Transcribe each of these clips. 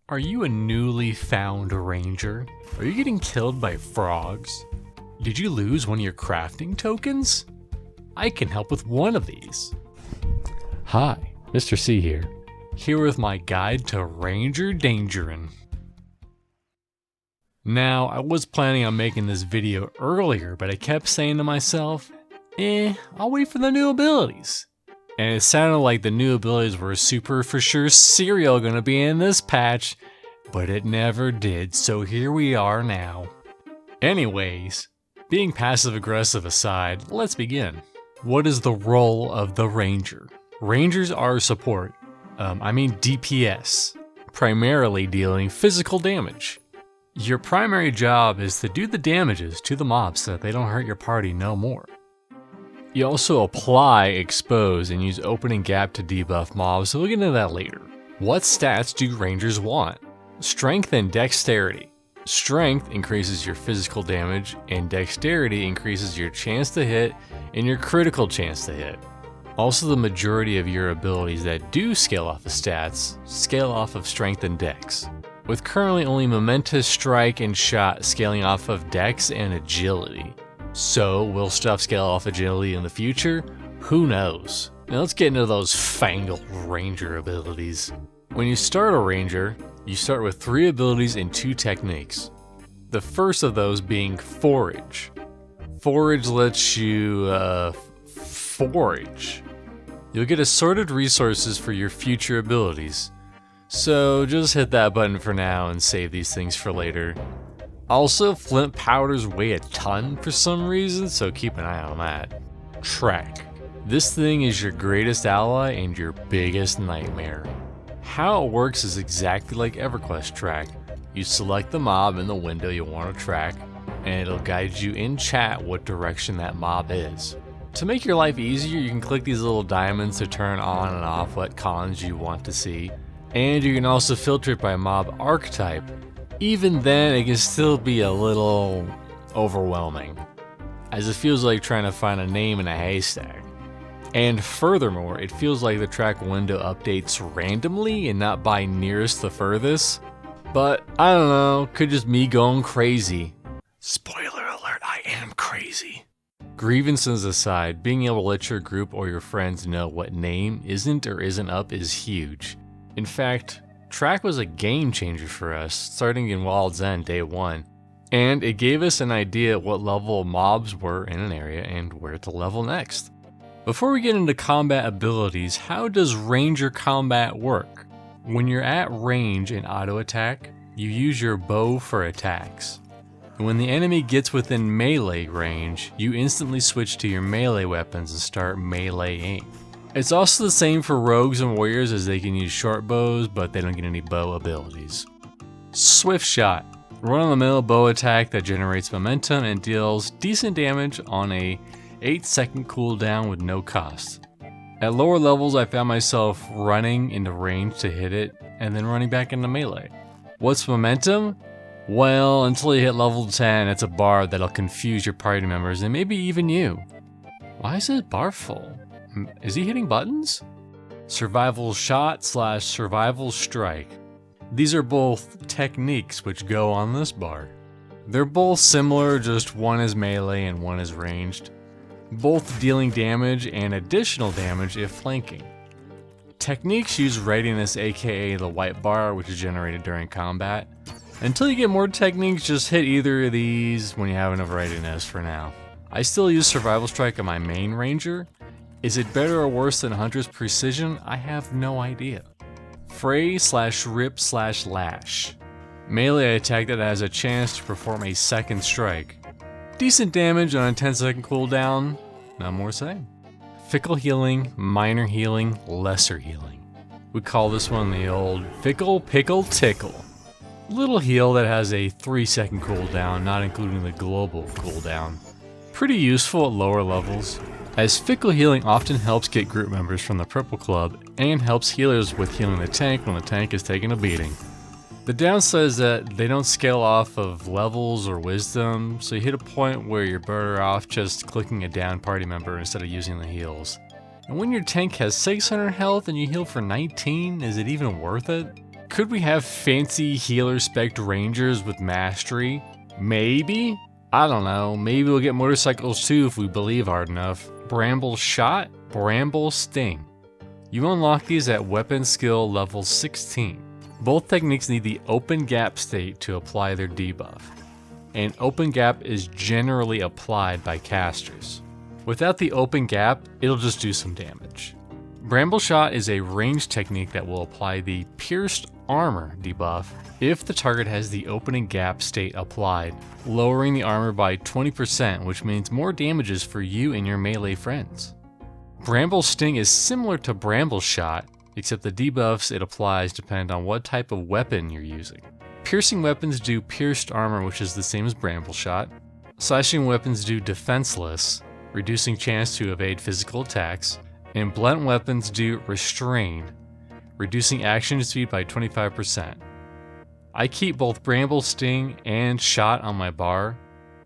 Are you a newly found ranger? Are you getting killed by frogs? Did you lose one of your crafting tokens? I can help with one of these. Hi, Mr. C here. Here with my guide to Ranger Dangerin. Now, I was planning on making this video earlier, but I kept saying to myself, I'll wait for the new abilities. And it sounded like the new abilities were super for sure serial gonna be in this patch, but it never did, so here we are now. Anyways, being passive aggressive aside, let's begin. What is the role of the ranger? Rangers are support, DPS, primarily dealing physical damage. Your primary job is to do the damages to the mobs so that they don't hurt your party no more. You also apply expose and use opening gap to debuff mobs, so we'll get into that later. What stats do rangers want? Strength and dexterity. Strength increases your physical damage, and dexterity increases your chance to hit and your critical chance to hit. Also, the majority of your abilities that do scale off of stats scale off of strength and dex, with currently only momentous strike and shot scaling off of dex and agility. So, will stuff scale off agility in the future? Who knows? Now let's get into those fangled ranger abilities. When you start a ranger, you start with 3 abilities and 2 techniques. The first of those being forage. Forage lets you forage. You'll get assorted resources for your future abilities. So just hit that button for now and save these things for later. Also, flint powders weigh a ton for some reason, so keep an eye on that. Track. This thing is your greatest ally and your biggest nightmare. How it works is exactly like EverQuest Track. You select the mob in the window you want to track, and it'll guide you in chat what direction that mob is. To make your life easier, you can click these little diamonds to turn on and off what cons you want to see, and you can also filter it by mob archetype. Even then, it can still be a little overwhelming, as it feels like trying to find a name in a haystack. And furthermore, it feels like the track window updates randomly and not by nearest the furthest. But I don't know, could just me going crazy. Spoiler alert, I am crazy. Grievances aside, being able to let your group or your friends know what name isn't or isn't up is huge. In fact, Track was a game changer for us, starting in Wild's End day 1, and it gave us an idea what level mobs were in an area and where to level next. Before we get into combat abilities, how does ranger combat work? When you're at range and auto attack, you use your bow for attacks. And when the enemy gets within melee range, you instantly switch to your melee weapons and start melee aim. It's also the same for rogues and warriors, as they can use short bows, but they don't get any bow abilities. Swift shot. Run-of-the-mill bow attack that generates momentum and deals decent damage on a 8-second cooldown with no cost. At lower levels, I found myself running into range to hit it, and then running back into melee. What's momentum? Well, until you hit level 10, it's a bar that'll confuse your party members and maybe even you. Why is it bar full? Is he hitting buttons? Survival shot / survival strike. These are both techniques which go on this bar. They're both similar, just one is melee and one is ranged. Both dealing damage and additional damage if flanking. Techniques use readiness, aka the white bar, which is generated during combat. Until you get more techniques, just hit either of these when you have enough readiness for now. I still use survival strike on my main ranger. Is it better or worse than Hunter's Precision? I have no idea. Fray / rip / lash. Melee attack that has a chance to perform a second strike. Decent damage on a 10-second cooldown, not more saying. Fickle healing, minor healing, lesser healing. We call this one the old fickle, pickle, tickle. Little heal that has a 3-second cooldown, not including the global cooldown. Pretty useful at lower levels, as fickle healing often helps get group members from the Purple Club and helps healers with healing the tank when the tank is taking a beating. The downside is that they don't scale off of levels or wisdom, so you hit a point where you're better off just clicking a down party member instead of using the heals. And when your tank has 600 health and you heal for 19, is it even worth it? Could we have fancy healer spec rangers with mastery? Maybe? I don't know, maybe we'll get motorcycles too if we believe hard enough. Bramble Shot, Bramble Sting. You unlock these at weapon skill level 16. Both techniques need the open gap state to apply their debuff. An open gap is generally applied by casters. Without the open gap, it'll just do some damage. Bramble Shot is a ranged technique that will apply the pierced armor debuff if the target has the opening gap state applied, lowering the armor by 20%, which means more damages for you and your melee friends. Bramble Sting is similar to Bramble Shot, except the debuffs it applies depend on what type of weapon you're using. Piercing weapons do pierced armor, which is the same as Bramble Shot. Slashing weapons do defenseless, reducing chance to evade physical attacks, and blunt weapons do restrain, reducing action speed by 25%. I keep both Bramble Sting and Shot on my bar,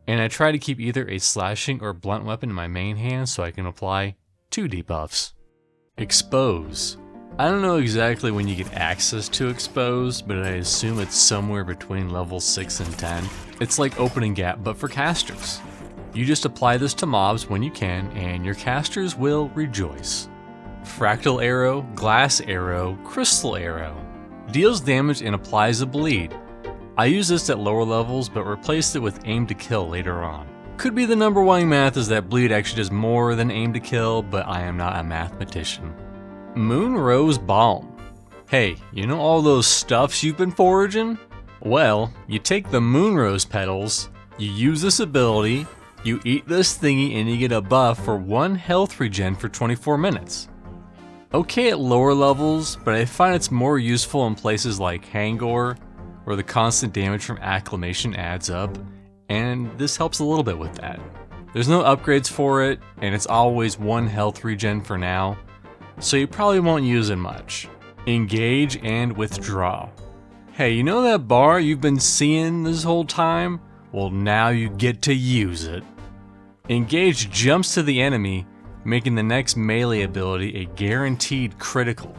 and I try to keep either a slashing or blunt weapon in my main hand so I can apply 2 debuffs. Expose. I don't know exactly when you get access to Expose, but I assume it's somewhere between level 6 and 10. It's like opening gap, but for casters. You just apply this to mobs when you can, and your casters will rejoice. Fractal Arrow, Glass Arrow, Crystal Arrow. Deals damage and applies a bleed. I use this at lower levels, but replaced it with Aim to Kill later on. Could be the number one math is that bleed actually does more than Aim to Kill, but I am not a mathematician. Moon Rose Balm. Hey, you know all those stuffs you've been foraging? Well, you take the Moon Rose petals, you use this ability, you eat this thingy and you get a buff for 1 health regen for 24 minutes. Okay at lower levels, but I find it's more useful in places like Hangor, where the constant damage from Acclamation adds up, and this helps a little bit with that. There's no upgrades for it, and it's always 1 health regen for now, so you probably won't use it much. Engage and Withdraw. Hey, you know that bar you've been seeing this whole time? Well, now you get to use it. Engage jumps to the enemy, making the next melee ability a guaranteed critical.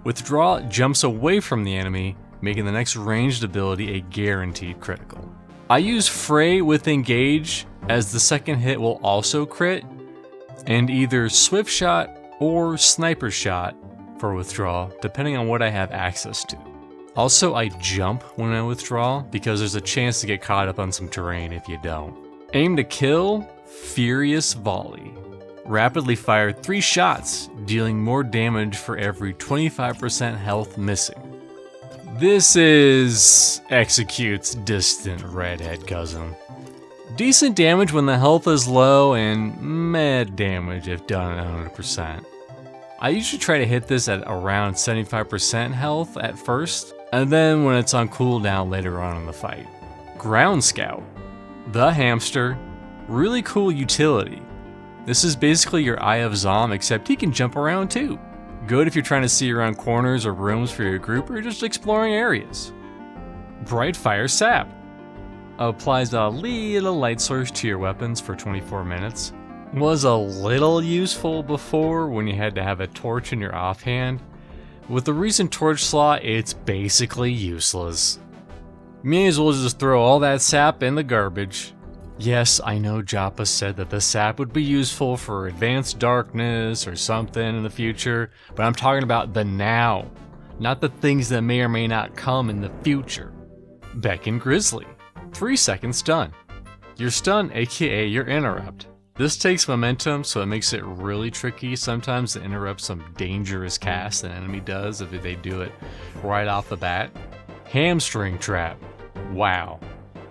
Withdraw jumps away from the enemy, making the next ranged ability a guaranteed critical. I use Fray with Engage, as the second hit will also crit, and either Swift Shot or Sniper Shot for withdraw, depending on what I have access to. Also, I jump when I withdraw, because there's a chance to get caught up on some terrain if you don't. Aim to Kill, Furious Volley. Rapidly fire 3 shots, dealing more damage for every 25% health missing. This is Execute's distant redhead cousin. Decent damage when the health is low, and mad damage if done at 100%. I usually try to hit this at around 75% health at first, and then when it's on cooldown later on in the fight. Ground Scout. The Hamster. Really cool utility. This is basically your Eye of Zom, except he can jump around too. Good if you're trying to see around corners or rooms for your group, or just exploring areas. Bright Fire Sap. Applies a little light source to your weapons for 24 minutes. Was a little useful before when you had to have a torch in your offhand. With the recent torch slot, it's basically useless. May as well just throw all that sap in the garbage. Yes, I know Joppa said that the sap would be useful for advanced darkness or something in the future, but I'm talking about the now, not the things that may or may not come in the future. Beckon Grizzly. 3-second stun. Your stun, aka your interrupt. This takes momentum, so it makes it really tricky sometimes to interrupt some dangerous cast an enemy does if they do it right off the bat. Hamstring Trap. Wow.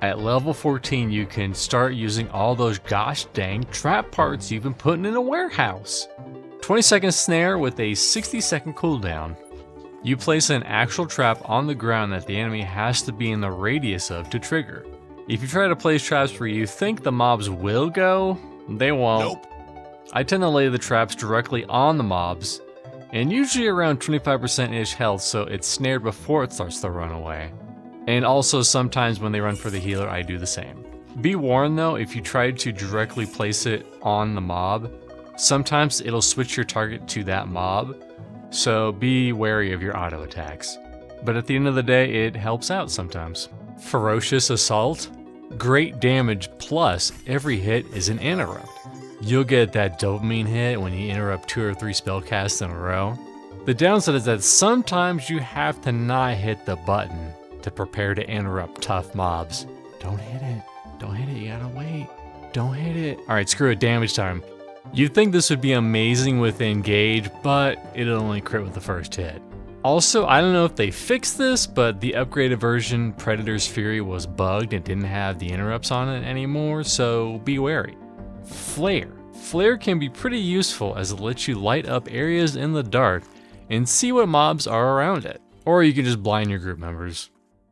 At level 14, you can start using all those gosh dang trap parts you've been putting in a warehouse. 20-second snare with a 60-second cooldown. You place an actual trap on the ground that the enemy has to be in the radius of to trigger. If you try to place traps where you think the mobs will go, they won't. Nope. I tend to lay the traps directly on the mobs, and usually around 25%-ish health, so it's snared before it starts to run away. And also sometimes when they run for the healer, I do the same. Be warned though, if you try to directly place it on the mob, sometimes it'll switch your target to that mob, so be wary of your auto attacks. but at the end of the day, it helps out sometimes. Ferocious Assault. Great damage plus every hit is an interrupt. You'll get that dopamine hit when you interrupt 2 or 3 spellcasts in a row. The downside is that sometimes you have to not hit the button to prepare to interrupt tough mobs. Don't hit it. Don't hit it. You gotta wait. Don't hit it. Alright, screw it. Damage time. You'd think this would be amazing with Engage, but it'll only crit with the first hit. Also, I don't know if they fixed this, but the upgraded version, Predator's Fury, was bugged and didn't have the interrupts on it anymore, so be wary. Flare. Flare can be pretty useful as it lets you light up areas in the dark and see what mobs are around it. Or you can just blind your group members.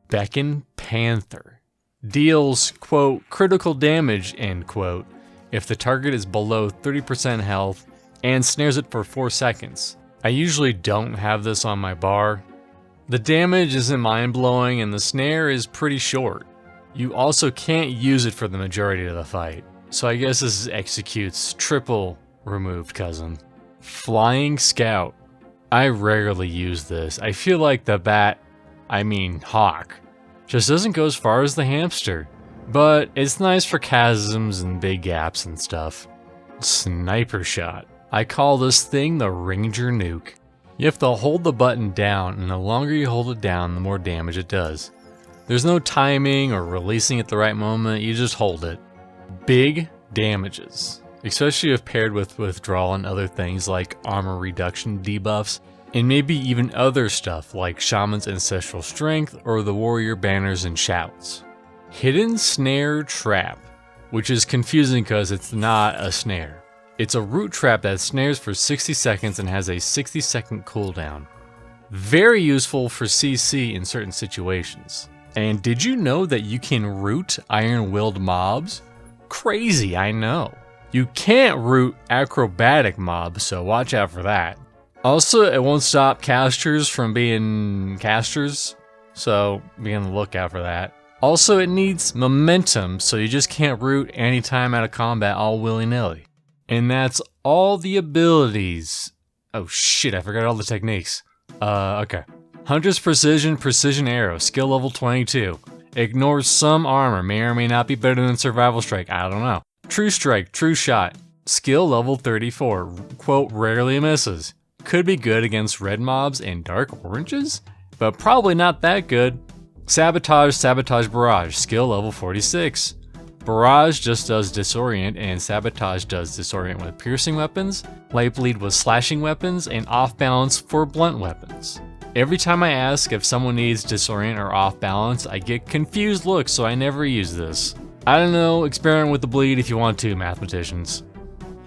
Beckon Panther. Deals, quote, critical damage, end quote, if the target is below 30% health and snares it for 4 seconds. I usually don't have this on my bar. The damage isn't mind-blowing and the snare is pretty short. You also can't use it for the majority of the fight, so I guess this executes triple removed cousin. Flying Scout. I rarely use this. I feel like the hawk, just doesn't go as far as the hamster, but it's nice for chasms and big gaps and stuff. Sniper Shot. I call this thing the Ranger Nuke. You have to hold the button down, and the longer you hold it down, the more damage it does. There's no timing or releasing at the right moment, you just hold it. Big damages, especially if paired with withdrawal and other things like armor reduction debuffs, and maybe even other stuff like Shaman's Ancestral Strength or the Warrior Banners and Shouts. Hidden Snare Trap, which is confusing because it's not a snare. It's a root trap that snares for 60 seconds and has a 60-second cooldown. Very useful for CC in certain situations. And did you know that you can root iron-willed mobs? Crazy, I know. You can't root acrobatic mobs, so watch out for that. Also, it won't stop casters from being casters, so be on the lookout for that. Also, it needs momentum, so you just can't root anytime out of combat all willy-nilly. And that's all the abilities. Oh shit, I forgot all the techniques. Okay. Hunter's Precision, Precision Arrow, skill level 22. Ignores some armor, may or may not be better than Survival Strike, I don't know. True Strike, True Shot, skill level 34. Quote, rarely misses. Could be good against red mobs and dark oranges, but probably not that good. Sabotage, Sabotage Barrage, skill level 46. Barrage just does disorient, and Sabotage does disorient with piercing weapons, Light Bleed with slashing weapons, and off balance for blunt weapons. Every time I ask if someone needs disorient or off balance, I get confused looks, so I never use this. I don't know, experiment with the bleed if you want to, mathematicians.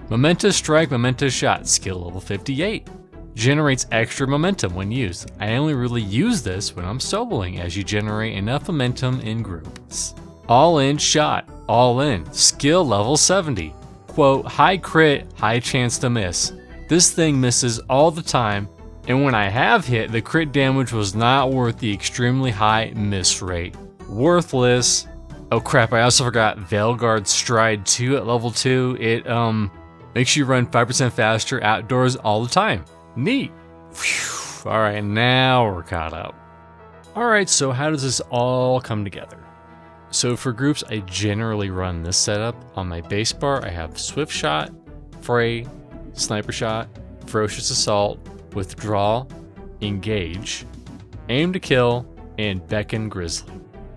Momentous Strike, Momentous Shot, skill level 58. Generates extra momentum when used. I only really use this when I'm soloing, as you generate enough momentum in groups. All In Shot, All In, skill level 70. Quote, high crit, high chance to miss. This thing misses all the time, and when I have hit, the crit damage was not worth the extremely high miss rate. Worthless. Oh crap, I also forgot Veilguard Stride 2 at level 2. It makes you run 5% faster outdoors all the time. Neat. Alright, now we're caught up. Alright, so how does this all come together? So for groups, I generally run this setup. On my base bar, I have Swift Shot, Fray, Sniper Shot, Ferocious Assault, Withdraw, Engage, Aim to Kill, and Beckon Grizzly.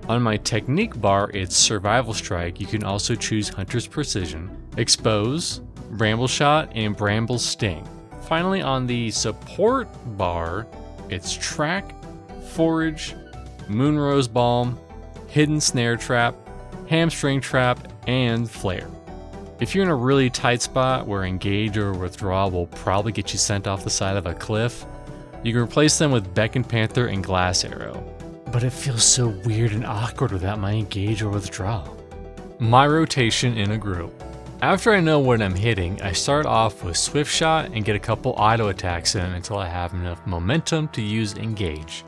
On my technique bar, it's Survival Strike. You can also choose Hunter's Precision, Expose, Bramble Shot, and Bramble Sting. Finally, on the support bar, it's Track, Forage, Moonrose Balm, Hidden Snare Trap, Hamstring Trap, and Flare. If you're in a really tight spot where Engage or Withdraw will probably get you sent off the side of a cliff, you can replace them with Beckon Panther and Glass Arrow. But it feels so weird and awkward without my Engage or Withdraw. My rotation in a group. After I know what I'm hitting, I start off with Swift Shot and get a couple auto attacks in until I have enough momentum to use Engage.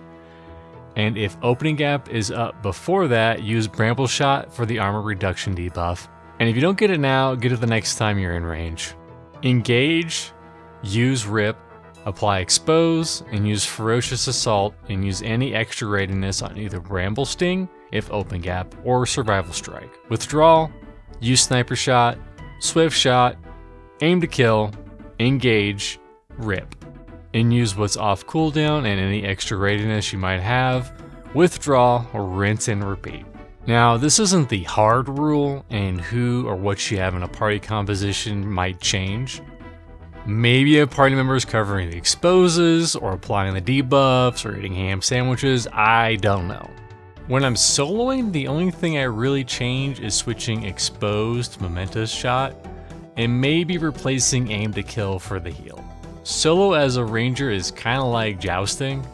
And if Opening Gap is up before that, use Bramble Shot for the armor reduction debuff. And if you don't get it now, get it the next time you're in range. Engage, use Rip, Apply Expose, and use Ferocious Assault, and use any extra readiness on either Bramble Sting, if Open Gap, or Survival Strike. Withdraw, use Sniper Shot, Swift Shot, Aim to Kill, Engage, Rip. And use what's off cooldown and any extra readiness you might have, withdraw, rinse and repeat. Now, this isn't the hard rule, and who or what you have in a party composition might change. Maybe you have party members covering the exposes, or applying the debuffs, or eating ham sandwiches, I don't know. When I'm soloing, the only thing I really change is switching Expose to Momentous Shot, and maybe replacing Aim to Kill for the heal. Solo as a ranger is kinda like jousting,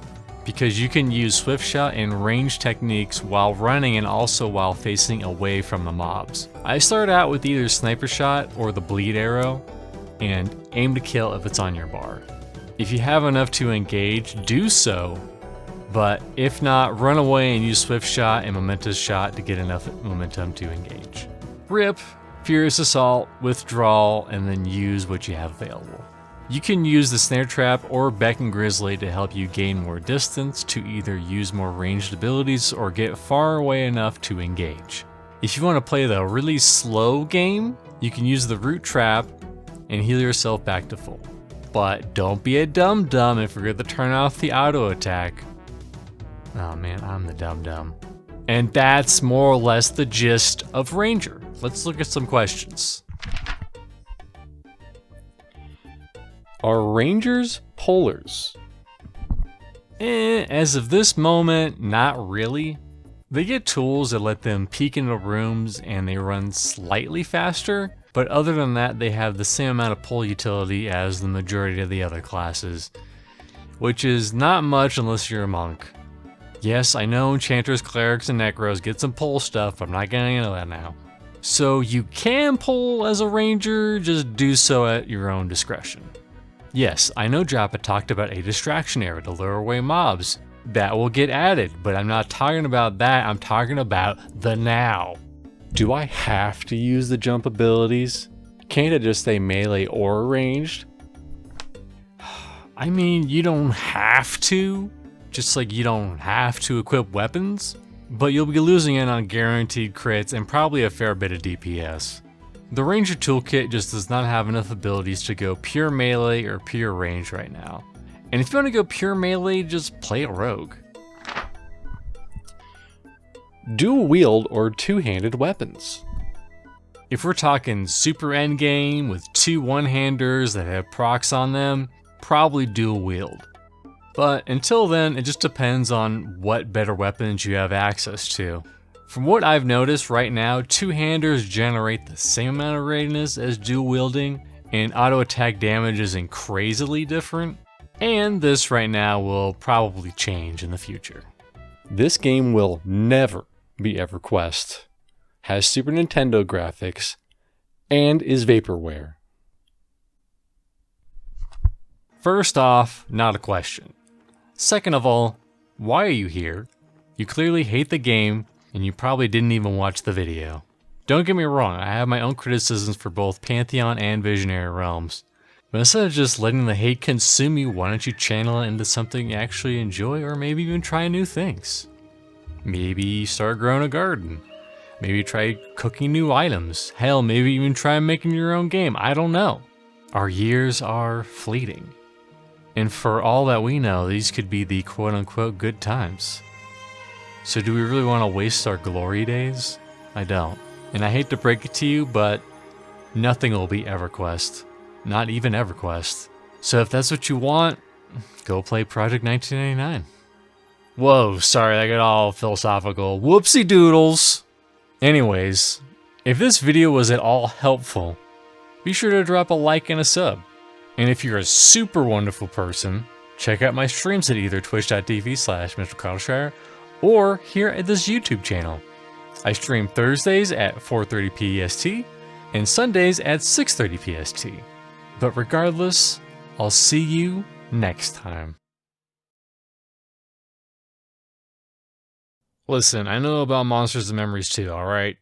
because you can use Swift Shot and range techniques while running and also while facing away from the mobs. I start out with either Sniper Shot or the Bleed Arrow, and Aim to Kill if it's on your bar. If you have enough to engage, do so, but if not, run away and use Swift Shot and Momentous Shot to get enough momentum to engage. Rip, Furious Assault, withdraw, and then use what you have available. You can use the Snare Trap or Beckon Grizzly to help you gain more distance to either use more ranged abilities or get far away enough to engage. If you want to play the really slow game, you can use the Root Trap and heal yourself back to full. But don't be a dum-dum and forget to turn off the auto attack. Oh man, I'm the dum-dum. And that's more or less the gist of Ranger. Let's look at some questions. Are Rangers polars? As of this moment, not really. They get tools that let them peek into rooms and they run slightly faster, but other than that, they have the same amount of pull utility as the majority of the other classes, which is not much unless you're a monk. Yes, I know enchanters, clerics, and necros get some pull stuff, but I'm not getting into that now. So you can pull as a ranger, just do so at your own discretion. Yes, I know Joppa talked about a distraction area to lure away mobs. That will get added, but I'm not talking about that, I'm talking about the now. Do I have to use the jump abilities? Can't it just say melee or ranged? I mean, you don't have to, just like you don't have to equip weapons, but you'll be losing in on guaranteed crits and probably a fair bit of DPS. The Ranger toolkit just does not have enough abilities to go pure melee or pure range right now. And if you want to go pure melee, just play a rogue. Dual wield or two-handed weapons. If we're talking super endgame with two one-handers that have procs on them, probably dual wield. But until then, it just depends on what better weapons you have access to. From what I've noticed right now, two-handers generate the same amount of readiness as dual wielding, and auto attack damage isn't crazily different. And this right now will probably change in the future. This game will never be EverQuest, has Super Nintendo graphics, and is vaporware. First off, not a question. Second of all, why are you here? You clearly hate the game, and you probably didn't even watch the video. Don't get me wrong, I have my own criticisms for both Pantheon and Visionary Realms. But instead of just letting the hate consume you, why don't you channel it into something you actually enjoy, or maybe even try new things? Maybe start growing a garden. Maybe try cooking new items. Hell, maybe even try making your own game. I don't know. Our years are fleeting. And for all that we know, these could be the quote-unquote good times. So do we really want to waste our glory days? I don't. And I hate to break it to you, but nothing will be EverQuest. Not even EverQuest. So if that's what you want, go play Project 1999. Whoa, sorry, I got all philosophical. Whoopsie doodles! Anyways, if this video was at all helpful, be sure to drop a like and a sub. And if you're a super wonderful person, check out my streams at either twitch.tv/MrCarlshire or here at this YouTube channel. I stream Thursdays at 4:30 PST and Sundays at 6:30 PST. But regardless, I'll see you next time. Listen, I know about Monsters and Memories too, alright?